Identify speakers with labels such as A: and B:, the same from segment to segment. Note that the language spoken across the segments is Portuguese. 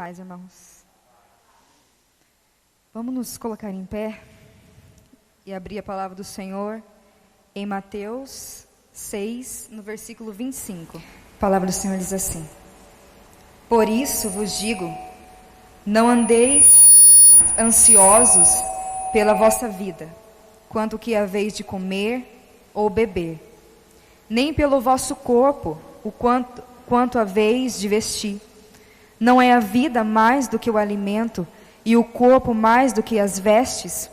A: paz, irmãos. Vamos nos colocar em pé e abrir a palavra do Senhor em Mateus 6, no versículo 25. A palavra do Senhor diz assim: Por isso vos digo, não andeis ansiosos pela vossa vida, quanto o que haveis de comer ou beber, nem pelo vosso corpo, o quanto haveis de vestir. Não é a vida mais do que o alimento, e o corpo mais do que as vestes?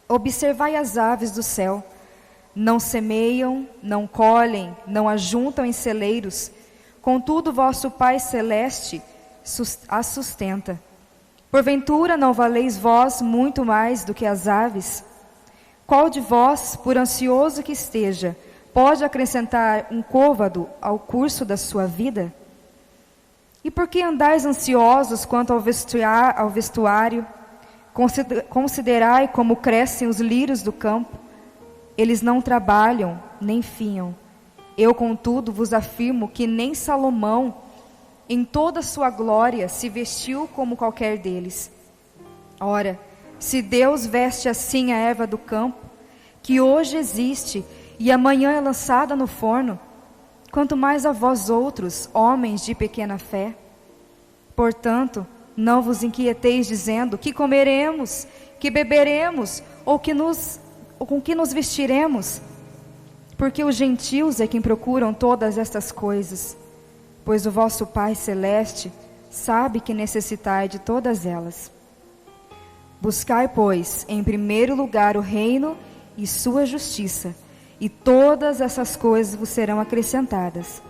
A: Observai as aves do céu, não semeiam, não colhem, não ajuntam em celeiros, contudo vosso Pai Celeste as sustenta. Porventura não valeis vós muito mais do que as aves? Qual de vós, por ansioso que esteja, pode acrescentar um côvado ao curso da sua vida? E por que andais ansiosos quanto ao vestuário? Considerai como crescem os lírios do campo. Eles não trabalham, nem fiam. Eu, contudo, vos afirmo que nem Salomão, em toda a sua glória, se vestiu como qualquer deles. Ora, se Deus veste assim a erva do campo, que hoje existe e amanhã é lançada no forno, quanto mais a vós outros, homens de pequena fé. Portanto, não vos inquieteis dizendo: que comeremos, que beberemos, ou com que nos vestiremos? Porque os gentios é quem procuram todas estas coisas, pois o vosso Pai Celeste sabe que necessitai de todas elas. Buscai, pois, em primeiro lugar o reino e sua justiça, e todas essas coisas vos serão acrescentadas.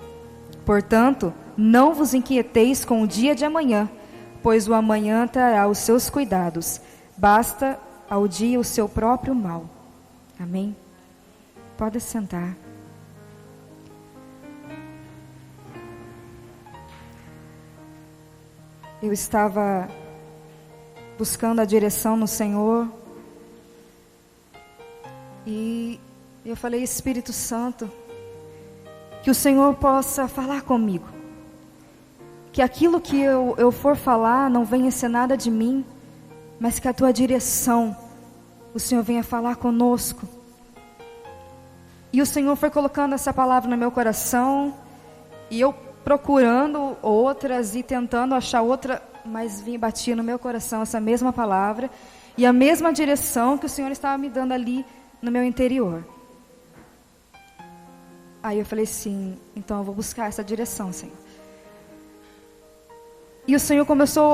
A: Portanto, não vos inquieteis com o dia de amanhã, pois o amanhã trará os seus cuidados. Basta ao dia o seu próprio mal. Amém? Pode sentar. Eu estava buscando a direção no Senhor e eu falei: Espírito Santo, que o Senhor possa falar comigo, que aquilo que eu for falar não venha ser nada de mim, mas que a tua direção, o Senhor venha falar conosco. E o Senhor foi colocando essa palavra no meu coração, e eu procurando outras e tentando achar outra, mas batia no meu coração essa mesma palavra e a mesma direção que o Senhor estava me dando ali no meu interior. Aí eu falei assim: então eu vou buscar essa direção, Senhor. E o Senhor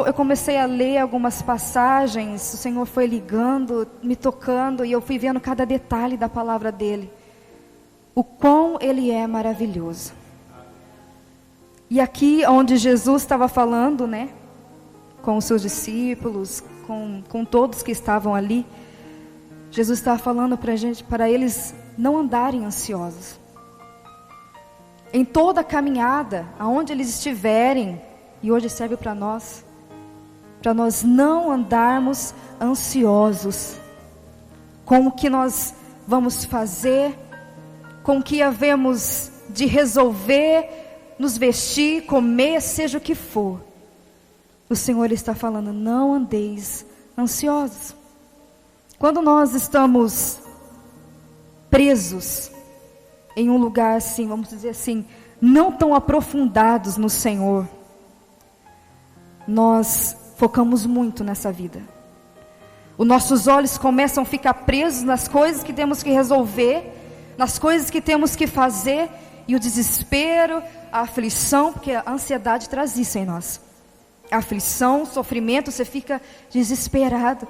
A: eu comecei a ler algumas passagens, o Senhor foi ligando, me tocando, e eu fui vendo cada detalhe da palavra dEle. O quão Ele é maravilhoso. E aqui onde Jesus estava falando, né, com os seus discípulos, com todos que estavam ali, Jesus estava falando para eles não andarem ansiosos. Em toda a caminhada, aonde eles estiverem, e hoje serve para nós não andarmos ansiosos com o que nós vamos fazer, com o que havemos de resolver, nos vestir, comer, seja o que for. O Senhor está falando: não andeis ansiosos. Quando nós estamos presos em um lugar assim, vamos dizer assim, não tão aprofundados no Senhor, nós focamos muito nessa vida. Os nossos olhos começam a ficar presos nas coisas que temos que resolver, nas coisas que temos que fazer, e o desespero, a aflição, porque a ansiedade traz isso em nós. A aflição, sofrimento, você fica desesperado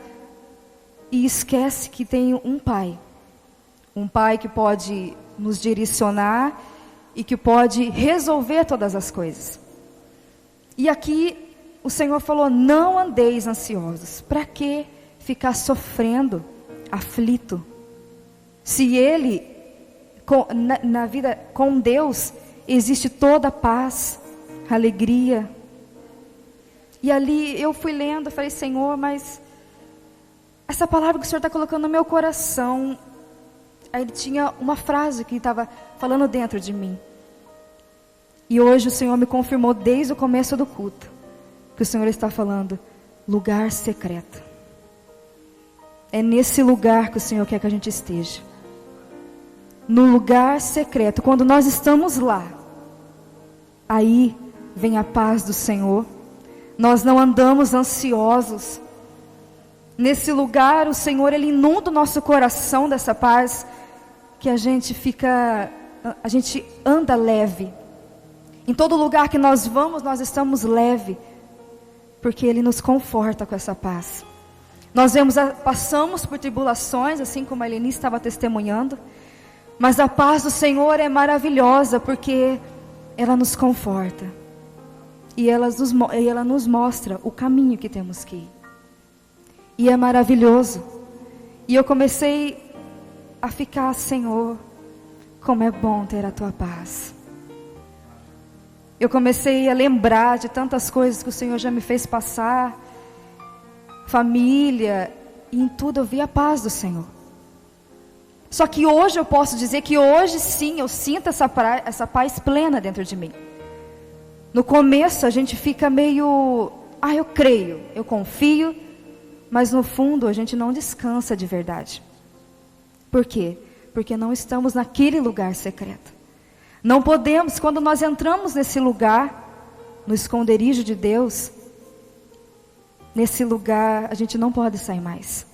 A: e esquece que tem um Pai que pode nos direcionar e que pode resolver todas as coisas. E aqui o Senhor falou: não andeis ansiosos. Para que ficar sofrendo, aflito? Se Ele, na vida com Deus, existe toda a paz, alegria. E ali eu fui lendo, falei: Senhor, mas essa palavra que o Senhor está colocando no meu coração, aí tinha uma frase que estava falando dentro de mim. E hoje o Senhor me confirmou desde o começo do culto, que que o Senhor está falando, lugar secreto. É nesse lugar que o Senhor quer que a gente esteja. No lugar secreto, quando nós estamos lá, aí vem a paz do Senhor. Nós não andamos ansiosos. Nesse lugar, o Senhor, Ele inunda o nosso coração dessa paz, que a gente anda leve. Em todo lugar que nós vamos, nós estamos leve, porque Ele nos conforta com essa paz. Nós passamos por tribulações, assim como a Eleni estava testemunhando, mas a paz do Senhor é maravilhosa, porque ela nos conforta. E ela nos mostra o caminho que temos que ir. E é maravilhoso. E eu comecei a ficar, Senhor, como é bom ter a Tua paz. Eu comecei a lembrar de tantas coisas que o Senhor já me fez passar. Família, e em tudo eu vi a paz do Senhor. Só que hoje eu posso dizer que hoje sim eu sinto essa paz plena dentro de mim. No começo a gente fica meio, eu creio, eu confio, mas no fundo a gente não descansa de verdade. Por quê? Porque não estamos naquele lugar secreto. Não podemos, quando nós entramos nesse lugar, no esconderijo de Deus, nesse lugar a gente não pode sair mais.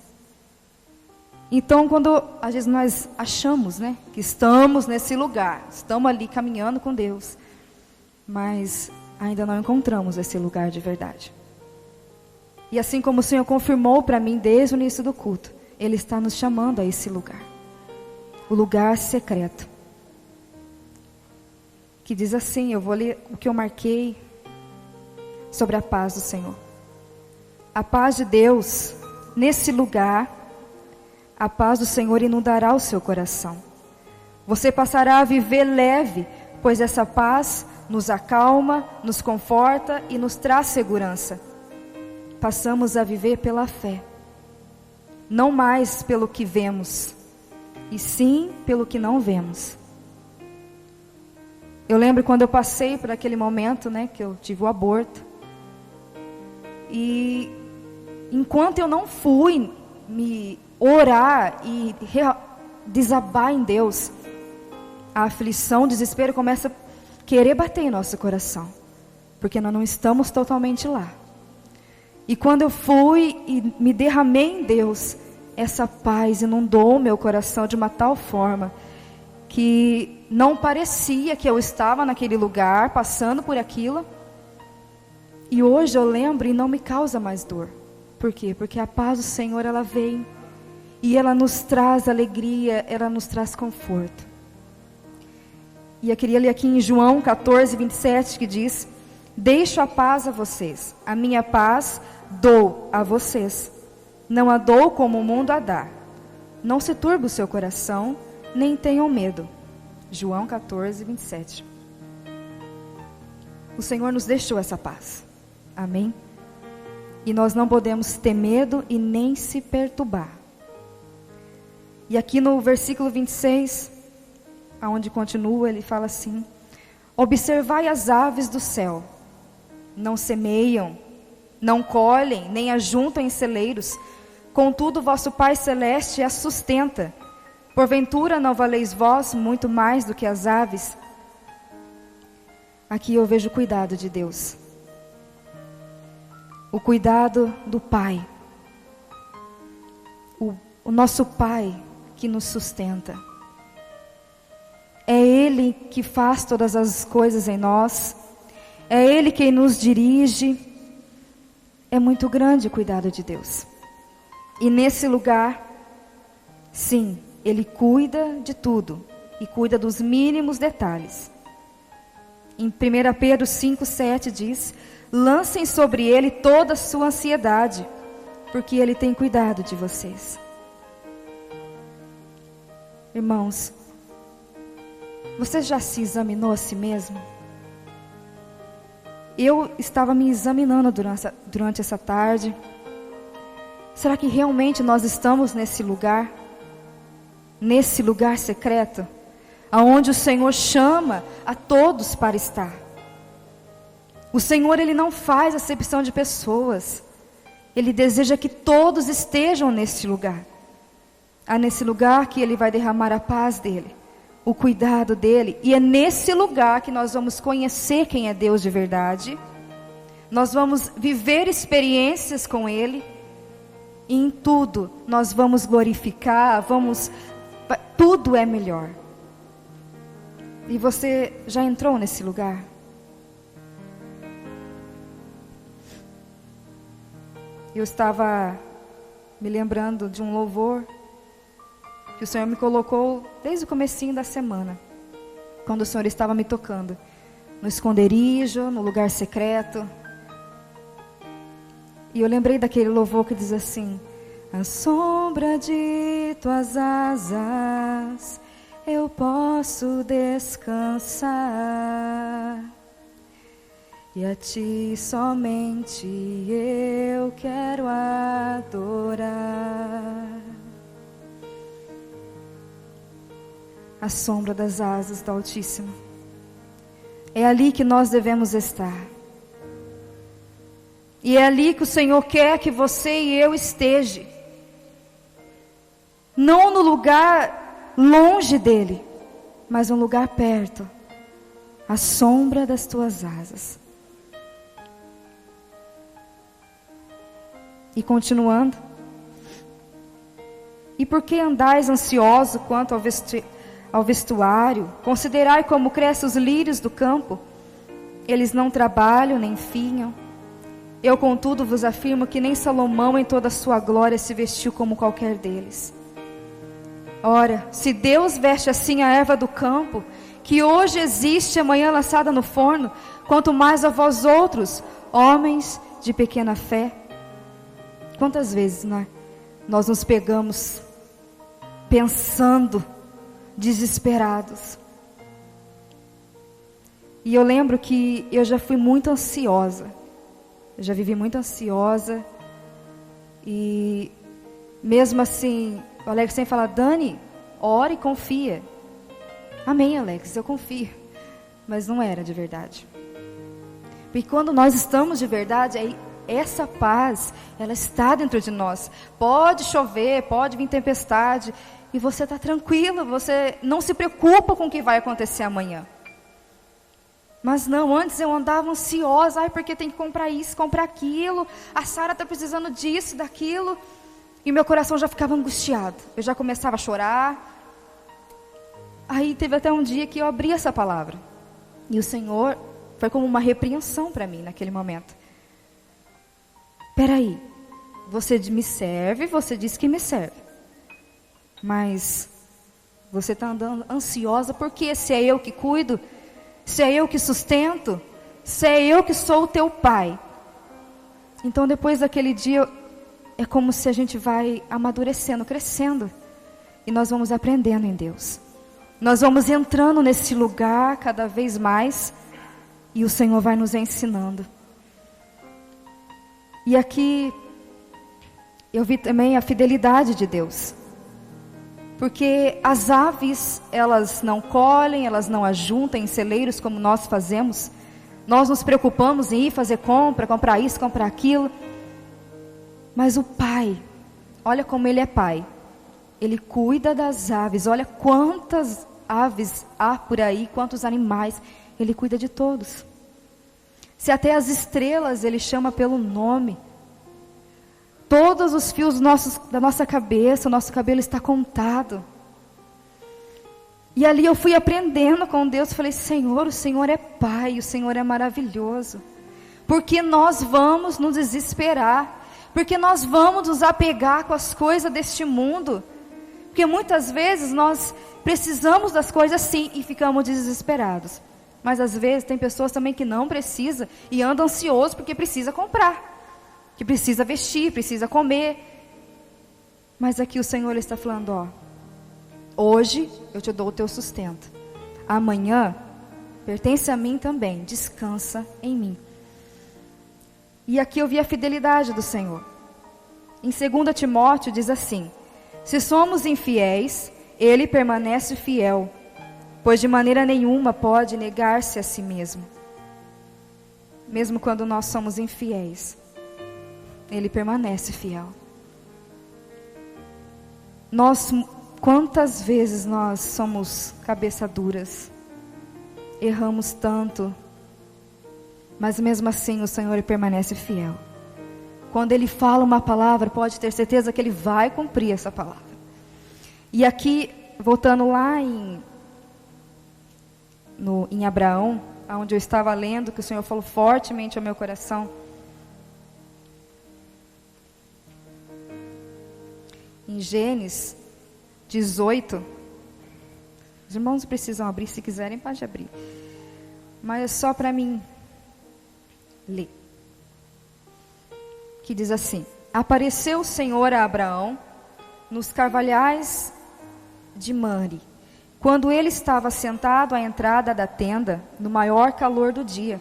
A: Então, quando às vezes nós achamos, que estamos nesse lugar, estamos ali caminhando com Deus, mas ainda não encontramos esse lugar de verdade. E assim como o Senhor confirmou para mim desde o início do culto, Ele está nos chamando a esse lugar, o lugar secreto, que diz assim, eu vou ler o que eu marquei sobre a paz do Senhor. A paz de Deus, nesse lugar, a paz do Senhor inundará o seu coração. Você passará a viver leve, pois essa paz nos acalma, nos conforta e nos traz segurança. Passamos a viver pela fé, não mais pelo que vemos, e sim pelo que não vemos. Eu lembro quando eu passei por aquele momento, que eu tive o aborto, e enquanto eu não fui me orar e desabar em Deus, a aflição, o desespero começa a querer bater em nosso coração, porque nós não estamos totalmente lá. E quando eu fui e me derramei em Deus, essa paz inundou o meu coração de uma tal forma que não parecia que eu estava naquele lugar, passando por aquilo. E hoje eu lembro e não me causa mais dor. Por quê? Porque a paz do Senhor, ela vem e ela nos traz alegria, ela nos traz conforto. E eu queria ler aqui em João 14, 27, que diz: deixo a paz a vocês, a minha paz dou a vocês. Não a dou como o mundo a dá. Não se turbe o seu coração, nem tenham medo. João 14, 27. O Senhor nos deixou essa paz. Amém? E nós não podemos ter medo e nem se perturbar. E aqui no versículo 26, aonde continua, ele fala assim: observai as aves do céu, não semeiam, não colhem, nem ajuntam em celeiros, contudo vosso Pai Celeste as sustenta. Porventura não valeis vós muito mais do que as aves? Aqui eu vejo o cuidado de Deus, o cuidado do Pai, o nosso Pai que nos sustenta. É Ele que faz todas as coisas em nós, é Ele quem nos dirige. É muito grande o cuidado de Deus. E nesse lugar, sim, Ele cuida de tudo e cuida dos mínimos detalhes. Em 1 Pedro 5,7 diz: lancem sobre Ele toda a sua ansiedade, porque Ele tem cuidado de vocês. Irmãos, você já se examinou a si mesmo? Eu estava me examinando durante essa tarde. Será que realmente nós estamos nesse lugar secreto, aonde o Senhor chama a todos para estar? O Senhor, Ele não faz acepção de pessoas. Ele deseja que todos estejam neste lugar. É nesse lugar que Ele vai derramar a paz dEle, o cuidado dEle. E é nesse lugar que nós vamos conhecer quem é Deus de verdade. Nós vamos viver experiências com Ele. E em tudo nós vamos glorificar, tudo é melhor. E você já entrou nesse lugar? Eu estava me lembrando de um louvor que o Senhor me colocou desde o comecinho da semana, quando o Senhor estava me tocando, no esconderijo, no lugar secreto. E eu lembrei daquele louvor que diz assim: à sombra de tuas asas eu posso descansar, e a ti somente eu quero adorar. A sombra das asas do Altíssimo, é ali que nós devemos estar. E é ali que o Senhor quer que você e eu esteja. Não no lugar longe dEle, mas um lugar perto. A sombra das tuas asas. E continuando. E por que andais ansioso quanto ao vestuário? Considerai como crescem os lírios do campo. Eles não trabalham nem fiam. Eu, contudo, vos afirmo que nem Salomão em toda a sua glória se vestiu como qualquer deles. Ora, se Deus veste assim a erva do campo, que hoje existe e amanhã lançada no forno, quanto mais a vós outros, homens de pequena fé. Quantas vezes nós nos pegamos pensando, desesperados. E eu lembro que eu já fui muito ansiosa. Eu já vivi muito ansiosa. E mesmo assim, o Alex sempre fala: Dani, ora e confia. Amém, Alex, eu confio. Mas não era de verdade. Porque quando nós estamos de verdade, aí essa paz, ela está dentro de nós. Pode chover, pode vir tempestade, e você está tranquilo, você não se preocupa com o que vai acontecer amanhã. Mas não, antes eu andava ansiosa, porque tem que comprar isso, comprar aquilo, a Sara está precisando disso, daquilo, e meu coração já ficava angustiado, eu já começava a chorar. Aí teve até um dia que eu abri essa palavra, e o Senhor foi como uma repreensão para mim naquele momento. Peraí, você me serve, você diz que me serve, mas você está andando ansiosa porque se é eu que cuido, se é eu que sustento, se é eu que sou o teu pai. Então depois daquele dia, é como se a gente vai amadurecendo, crescendo, e nós vamos aprendendo em Deus. Nós vamos entrando nesse lugar cada vez mais, e o Senhor vai nos ensinando. E aqui, eu vi também a fidelidade de Deus. Porque as aves, elas não colhem, elas não ajuntam em celeiros como nós fazemos. Nós nos preocupamos em ir fazer compra, comprar isso, comprar aquilo. Mas o Pai, olha como Ele é Pai. Ele cuida das aves. Olha quantas aves há por aí, quantos animais. Ele cuida de todos. Se até as estrelas Ele chama pelo nome. Todos os fios da nossa cabeça, o nosso cabelo está contado. E ali eu fui aprendendo com Deus, falei: Senhor, o Senhor é Pai, o Senhor é maravilhoso. Porque nós vamos nos desesperar, porque nós vamos nos apegar com as coisas deste mundo. Porque muitas vezes nós precisamos das coisas sim e ficamos desesperados. Mas às vezes tem pessoas também que não precisam e andam ansiosos porque precisa comprar. Que precisa vestir, precisa comer. Mas aqui o Senhor está falando: hoje eu te dou o teu sustento. Amanhã pertence a mim também, descansa em mim. E aqui eu vi a fidelidade do Senhor. Em 2 Timóteo diz assim: se somos infiéis, Ele permanece fiel, pois de maneira nenhuma pode negar-se a si mesmo. mesmo quando nós somos infiéis, Ele permanece fiel. Quantas vezes nós somos cabeça duras, erramos tanto, mas mesmo assim o Senhor permanece fiel. Quando Ele fala uma palavra, pode ter certeza que Ele vai cumprir essa palavra. E aqui, voltando lá em Abraão, onde eu estava lendo, que o Senhor falou fortemente ao meu coração. Em Gênesis 18, os irmãos precisam abrir, se quiserem pode abrir, mas é só para mim ler. Que diz assim: apareceu o Senhor a Abraão nos carvalhais de Mamre, quando ele estava sentado à entrada da tenda, no maior calor do dia.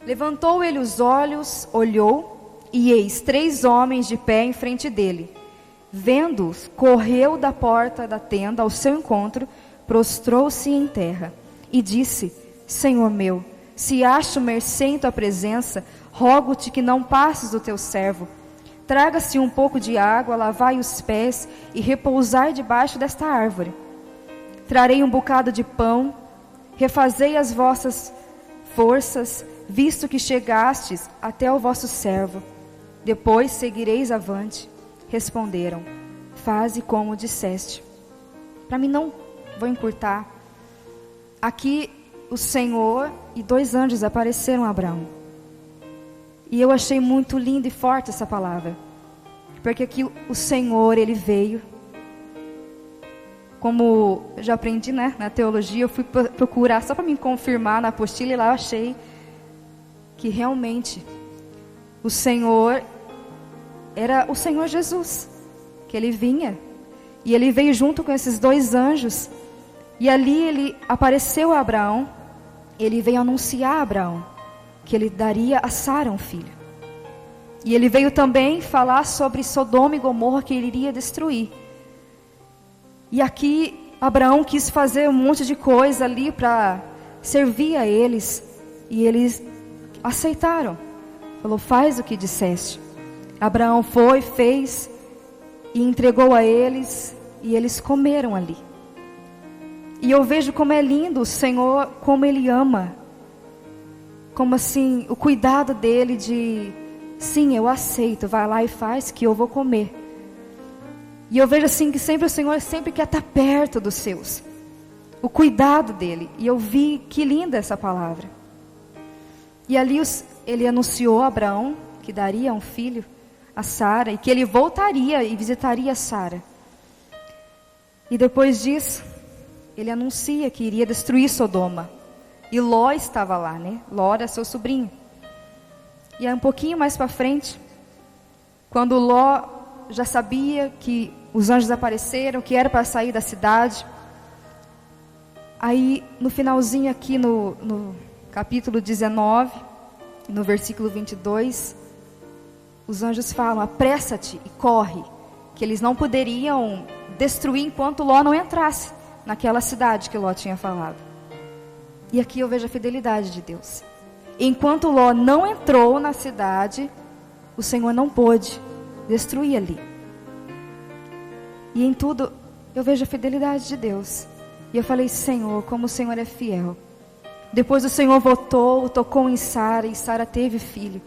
A: Levantou ele os olhos, olhou, e eis 3 homens de pé em frente dele. Vendo-os, correu da porta da tenda ao seu encontro, prostrou-se em terra, e disse: Senhor meu, se acho mercê em tua presença, rogo-te que não passes do teu servo. Traga-se um pouco de água, lavai os pés, e repousai debaixo desta árvore. Trarei um bocado de pão, refazei as vossas forças, visto que chegastes até o vosso servo. Depois seguireis avante. Responderam: faze como disseste. Para mim não vou encurtar. Aqui o Senhor e 2 anjos apareceram a Abraão. E eu achei muito linda e forte essa palavra. Porque aqui o Senhor, Ele veio. Como eu já aprendi, né, na teologia, eu fui procurar só para me confirmar na apostila, e lá eu achei que realmente o Senhor era o Senhor Jesus, que Ele vinha, e Ele veio junto com esses 2 anjos, e ali Ele apareceu a Abraão. Ele veio anunciar a Abraão que Ele daria a Sara um filho, e Ele veio também falar sobre Sodoma e Gomorra, que Ele iria destruir. E aqui Abraão quis fazer um monte de coisa ali para servir a eles, e eles aceitaram. Falou: faz o que disseste. Abraão foi, fez e entregou a eles, e eles comeram ali. E eu vejo como é lindo o Senhor, como Ele ama, como assim, o cuidado dEle de, sim, eu aceito, vai lá e faz que eu vou comer. E eu vejo assim que sempre o Senhor sempre quer estar perto dos seus, o cuidado dEle. E eu vi que linda essa palavra. E ali Ele anunciou a Abraão que daria um filho a Sara, e que ele voltaria e visitaria Sara. E depois disso, Ele anuncia que iria destruir Sodoma. E Ló estava lá, né? Ló era seu sobrinho. E aí um pouquinho mais para frente, quando Ló já sabia que os anjos apareceram, que era para sair da cidade, aí no finalzinho aqui no capítulo 19, no versículo 22, os anjos falam: apressa-te e corre, que eles não poderiam destruir enquanto Ló não entrasse naquela cidade que Ló tinha falado. E aqui eu vejo a fidelidade de Deus. Enquanto Ló não entrou na cidade, o Senhor não pôde destruir ali. E em tudo eu vejo a fidelidade de Deus. E eu falei: Senhor, como o Senhor é fiel. Depois o Senhor voltou, tocou em Sara, e Sara teve filho.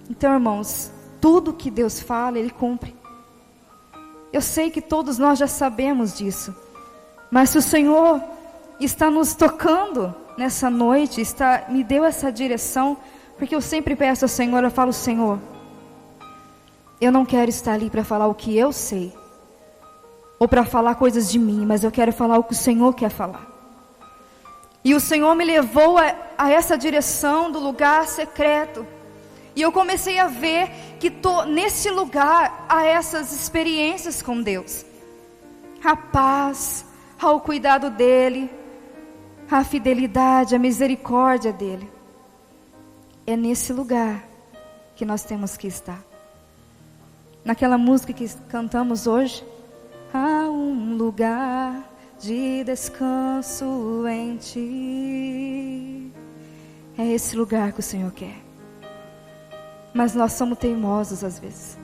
A: Então, irmãos, tudo que Deus fala, Ele cumpre. Eu sei que todos nós já sabemos disso, mas se o Senhor está nos tocando nessa noite, me deu essa direção, porque eu sempre peço ao Senhor, eu falo: Senhor, eu não quero estar ali para falar o que eu sei, ou para falar coisas de mim, mas eu quero falar o que o Senhor quer falar. E o Senhor me levou a essa direção do lugar secreto. E eu comecei a ver que nesse lugar há essas experiências com Deus. A paz, ao cuidado dEle, a fidelidade, a misericórdia dEle. É nesse lugar que nós temos que estar. Naquela música que cantamos hoje, há um lugar de descanso em Ti. É esse lugar que o Senhor quer. Mas nós somos teimosos às vezes.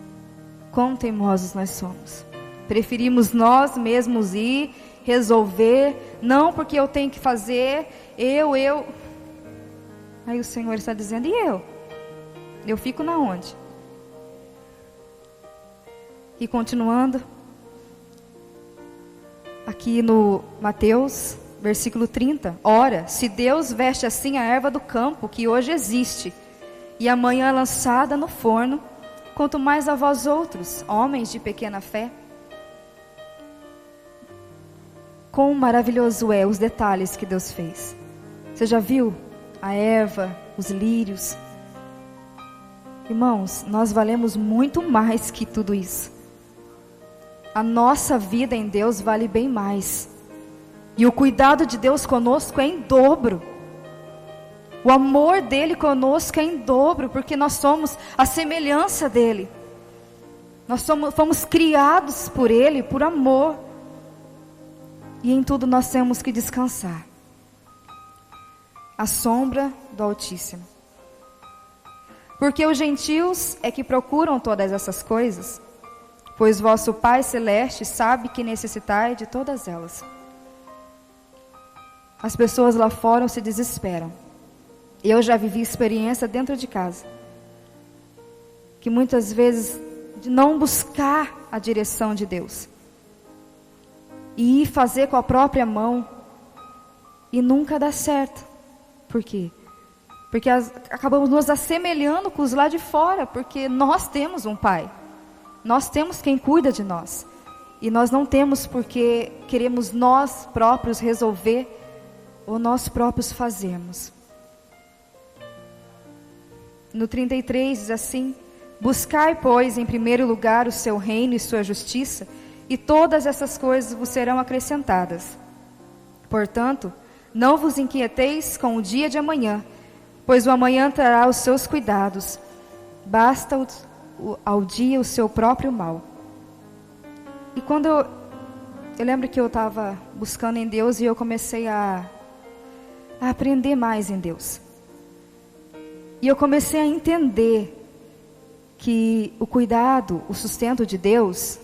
A: Quão teimosos nós somos. Preferimos nós mesmos ir, resolver. Não porque eu tenho que fazer, eu. Aí o Senhor está dizendo, e eu? Eu fico na onde? E continuando, aqui no Mateus, versículo 30. Ora, se Deus veste assim a erva do campo, que hoje existe, e amanhã é lançada no forno, quanto mais a vós outros, homens de pequena fé. Quão maravilhoso é os detalhes que Deus fez. Você já viu a erva, os lírios? Irmãos, nós valemos muito mais que tudo isso. A nossa vida em Deus vale bem mais. E o cuidado de Deus conosco é em dobro. O amor dele conosco é em dobro, porque nós somos a semelhança dele. Nós fomos criados por ele, por amor. E em tudo nós temos que descansar. A sombra do Altíssimo. Porque os gentios é que procuram todas essas coisas, pois vosso Pai Celeste sabe que necessitai de todas elas. As pessoas lá fora se desesperam. Eu já vivi experiência dentro de casa, que muitas vezes de não buscar a direção de Deus e ir fazer com a própria mão e nunca dá certo. Por quê? Porque acabamos nos assemelhando com os lá de fora, porque nós temos um Pai, nós temos quem cuida de nós, e nós não temos porque queremos nós próprios resolver ou nós próprios fazermos. No 33 diz assim: buscai, pois, em primeiro lugar o seu reino e sua justiça, e todas essas coisas vos serão acrescentadas. Portanto, não vos inquieteis com o dia de amanhã, pois o amanhã trará os seus cuidados. Basta ao dia o seu próprio mal. E quando eu lembro que eu estava buscando em Deus e eu comecei a aprender mais em Deus. E eu comecei a entender que o cuidado, o sustento de Deus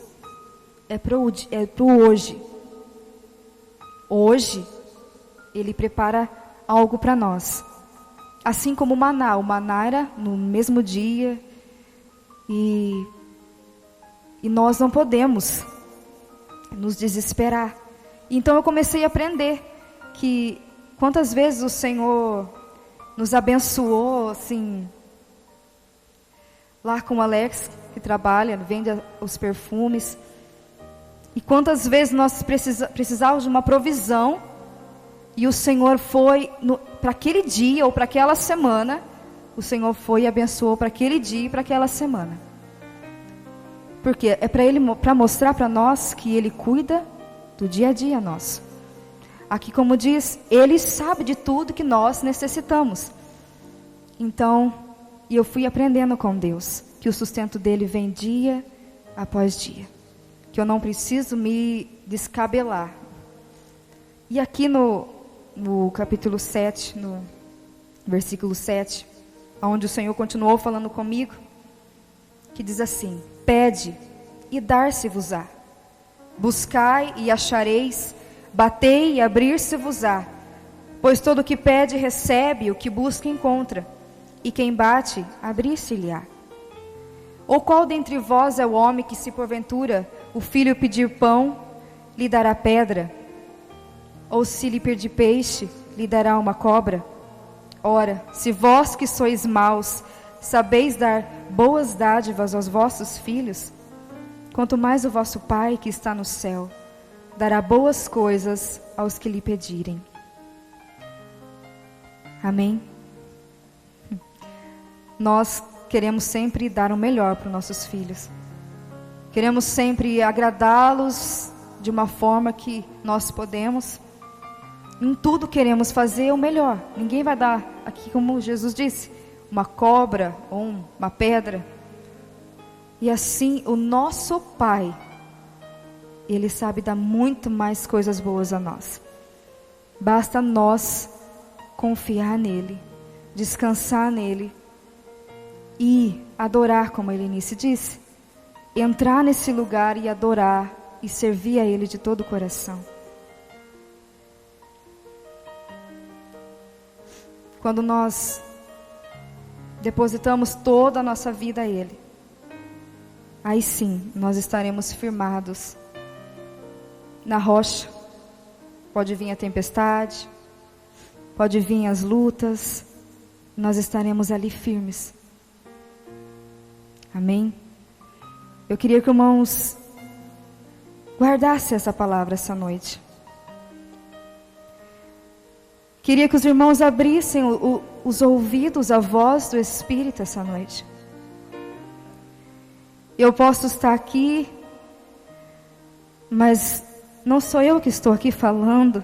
A: é pro hoje. Hoje, Ele prepara algo para nós. Assim como o maná era no mesmo dia. E nós não podemos nos desesperar. Então eu comecei a aprender que quantas vezes o Senhor nos abençoou, assim, lá com o Alex, que trabalha, vende os perfumes. E quantas vezes nós precisávamos de uma provisão, e o Senhor foi, para aquele dia ou para aquela semana, o Senhor foi e abençoou para aquele dia e para aquela semana. Porque é para mostrar para nós que Ele cuida do dia a dia nosso. Aqui, como diz, Ele sabe de tudo que nós necessitamos. Então, eu fui aprendendo com Deus que o sustento dele vem dia após dia, que eu não preciso me descabelar. E aqui no capítulo 7, no versículo 7, onde o Senhor continuou falando comigo, que diz assim: pede e dar-se-vos-á, buscai e achareis, batei e abrir-se-vos-á, pois todo o que pede recebe, o que busca encontra, e quem bate, abrir-se-lhe-á. Ou qual dentre vós é o homem que, se porventura o filho pedir pão, lhe dará pedra? Ou se lhe pedir peixe, lhe dará uma cobra? Ora, se vós que sois maus, sabeis dar boas dádivas aos vossos filhos, quanto mais o vosso Pai que está no céu dará boas coisas aos que lhe pedirem. Amém? Nós queremos sempre dar o melhor para os nossos filhos. Queremos sempre agradá-los de uma forma que nós podemos. Em tudo queremos fazer o melhor. Ninguém vai dar, aqui como Jesus disse, uma cobra ou uma pedra. E assim o nosso Pai, Ele sabe dar muito mais coisas boas a nós. Basta nós confiar nele. descansar nele e adorar, como a Helenice disse. Entrar nesse lugar e adorar e servir a Ele de todo o coração. Quando nós depositamos toda a nossa vida a Ele, aí sim nós estaremos firmados na rocha. Pode vir a tempestade, pode vir as lutas, nós estaremos ali firmes. Amém? Eu queria que irmãos guardassem essa palavra essa noite. Queria que os irmãos abrissem os ouvidos à voz do Espírito essa noite. Eu posso estar aqui, mas não sou eu que estou aqui falando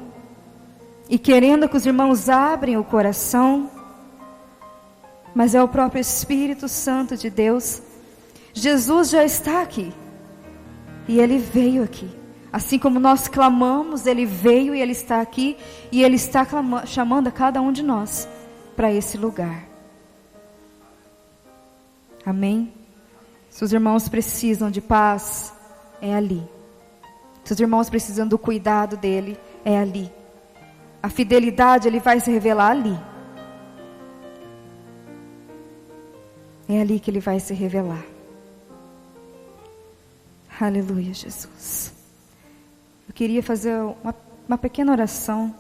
A: e querendo que os irmãos abrem o coração, mas é o próprio Espírito Santo de Deus. Jesus já está aqui e Ele veio aqui. Assim como nós clamamos, Ele veio e Ele está aqui, e Ele está chamando a cada um de nós para esse lugar. Amém? Se os irmãos precisam de paz, é ali. Se os irmãos precisam do cuidado dEle, é ali. A fidelidade Ele vai se revelar ali. É ali que Ele vai se revelar. Aleluia, Jesus. Eu queria fazer uma pequena oração.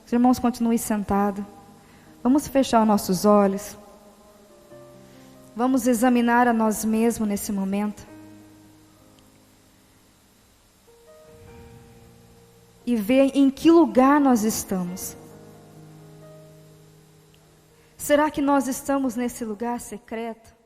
A: Os irmãos continuem sentados. Vamos fechar os nossos olhos. Vamos examinar a nós mesmos nesse momento. E ver em que lugar nós estamos. Será que nós estamos nesse lugar secreto?